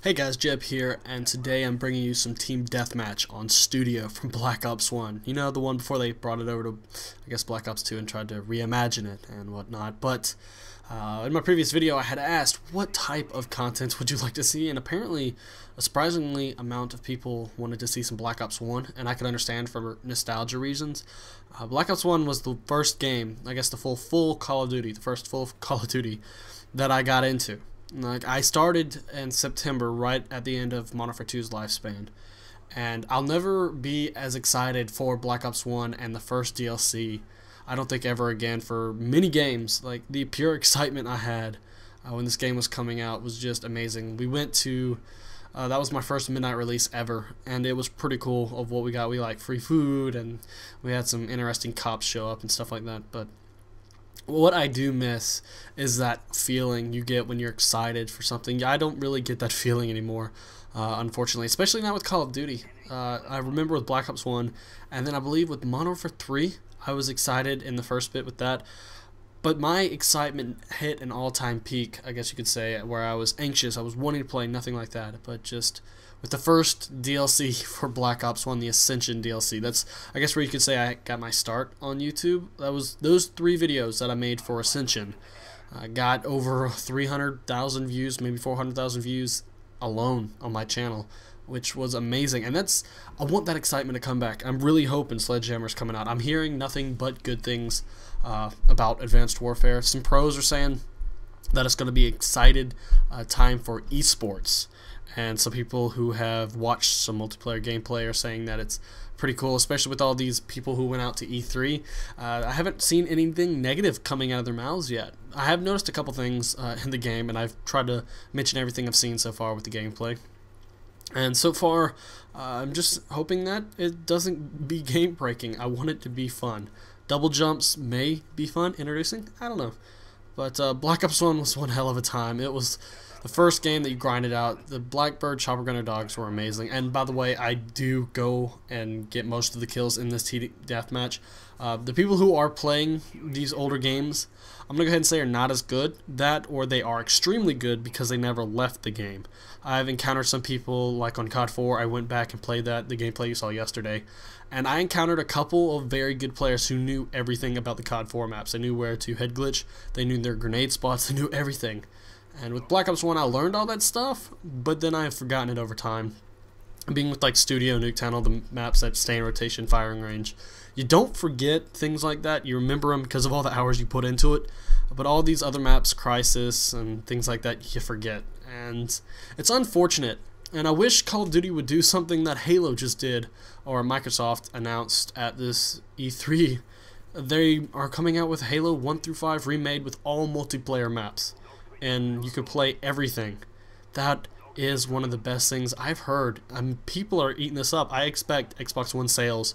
Hey guys, Jhub here, and today I'm bringing you some Team Deathmatch on Studio from Black Ops 1. You know, the one before they brought it over to, I guess, Black Ops 2 and tried to reimagine it and whatnot. But in my previous video, I had asked, what type of content would you like to see? And apparently, a surprisingly amount of people wanted to see some Black Ops 1, and I could understand for nostalgia reasons. Black Ops 1 was the first game, I guess the full Call of Duty, the first full Call of Duty that I got into. Like, I started in September, right at the end of Modern Warfare 2's lifespan, and I'll never be as excited for Black Ops 1 and the first DLC, I don't think ever again, for many games. Like, the pure excitement I had when this game was coming out was just amazing. We went to, that was my first midnight release ever, and it was pretty cool of what we got. We like free food, and we had some interesting cops show up and stuff like that, but what I do miss is that feeling you get when you're excited for something. I don't really get that feeling anymore, unfortunately, especially not with Call of Duty. I remember with Black Ops 1, and then I believe with Modern Warfare 3, I was excited in the first bit with that. But my excitement hit an all-time peak, I guess you could say, where I was anxious. I was wanting to play, nothing like that, but just with the first DLC for Black Ops 1, the Ascension DLC. That's, I guess, where you could say I got my start on YouTube. That was those 3 videos that I made for Ascension. I got over 300,000 views, maybe 400,000 views alone on my channel, which was amazing. And that's, I want that excitement to come back. I'm really hoping Sledgehammer's coming out. I'm hearing nothing but good things about Advanced Warfare. Some pros are saying that it's going to be excited time for esports. And some people who have watched some multiplayer gameplay are saying that it's pretty cool, especially with all these people who went out to E3. I haven't seen anything negative coming out of their mouths yet. I have noticed a couple things in the game, and I've tried to mention everything I've seen so far with the gameplay. And so far, I'm just hoping that it doesn't be game-breaking. I want it to be fun. Double jumps may be fun, introducing, I don't know. But Black Ops 1 was one hell of a time. It was the first game that you grinded out. The Blackbird Chopper Gunner dogs were amazing. And by the way, I do go and get most of the kills in this deathmatch. The people who are playing these older games, I'm going to go ahead and say are not as good. That, or they are extremely good because they never left the game. I've encountered some people, like on COD 4, I went back and played the gameplay you saw yesterday. And I encountered a couple of very good players who knew everything about the COD 4 maps. They knew where to head glitch, they knew their grenade spots, they knew everything. And with Black Ops 1, I learned all that stuff, but then I've forgotten it over time. Being with like Studio, Nuketown, all the maps that stay in rotation, firing range, you don't forget things like that. You remember them because of all the hours you put into it. But all these other maps, Crisis and things like that, you forget. And it's unfortunate. And I wish Call of Duty would do something that Halo just did, or Microsoft announced at this E3. They are coming out with Halo 1 through 5 remade with all multiplayer maps. And you could play everything. That is one of the best things I've heard. People are eating this up. I expect Xbox One sales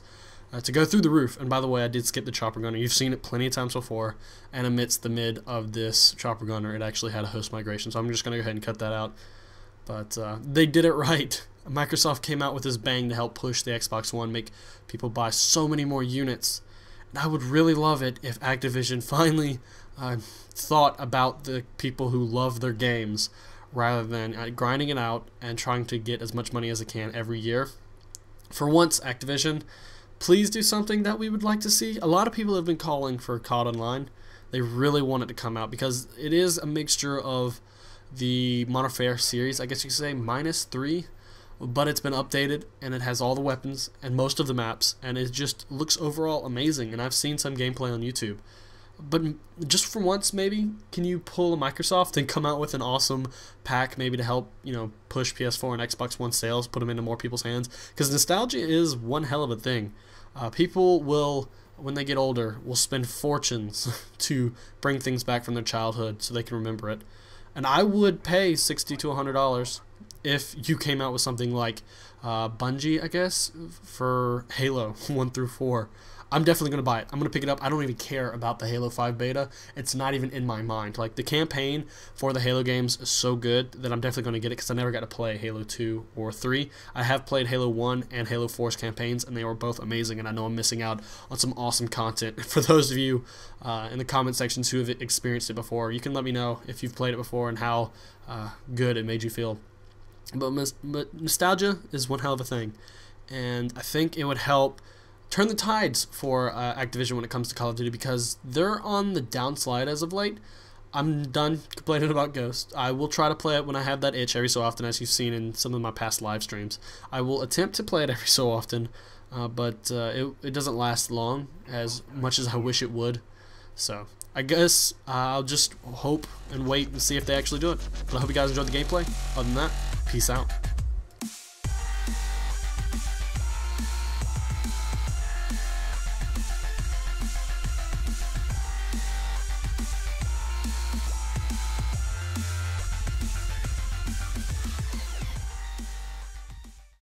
to go through the roof. And by the way, I did skip the Chopper Gunner. You've seen it plenty of times before. And amidst the mid of this Chopper Gunner, it actually had a host migration. So I'm just going to go ahead and cut that out. But they did it right. Microsoft came out with this bang to help push the Xbox One, make people buy so many more units. And I would really love it if Activision finally thought about the people who love their games rather than grinding it out and trying to get as much money as it can every year. For once, Activision, please do something that we would like to see. A lot of people have been calling for COD Online. They really want it to come out because it is a mixture of the Modern Warfare series, I guess you could say, -3, but it's been updated and it has all the weapons and most of the maps, and it just looks overall amazing. And I've seen some gameplay on YouTube. But just for once, maybe, can you pull a Microsoft and come out with an awesome pack, maybe to help, you know, push PS4 and Xbox One sales, put them into more people's hands? Because nostalgia is one hell of a thing. People will, when they get older, will spend fortunes to bring things back from their childhood so they can remember it. And I would pay $60 to $100 if you came out with something like Bungie, I guess, for Halo 1 through 4. I'm definitely going to buy it. I'm going to pick it up. I don't even care about the Halo 5 beta. It's not even in my mind. Like, the campaign for the Halo games is so good that I'm definitely going to get it because I never got to play Halo 2 or 3. I have played Halo 1 and Halo 4's campaigns, and they were both amazing, and I know I'm missing out on some awesome content. For those of you in the comment sections who have experienced it before, you can let me know if you've played it before and how good it made you feel. But nostalgia is one hell of a thing, and I think it would help turn the tides for Activision when it comes to Call of Duty, because they're on the downslide as of late. I'm done complaining about Ghost. I will try to play it when I have that itch every so often, as you've seen in some of my past live streams. I will attempt to play it every so often, but it doesn't last long as much as I wish it would. So I guess I'll just hope and wait and see if they actually do it. But I hope you guys enjoyed the gameplay. Other than that, peace out.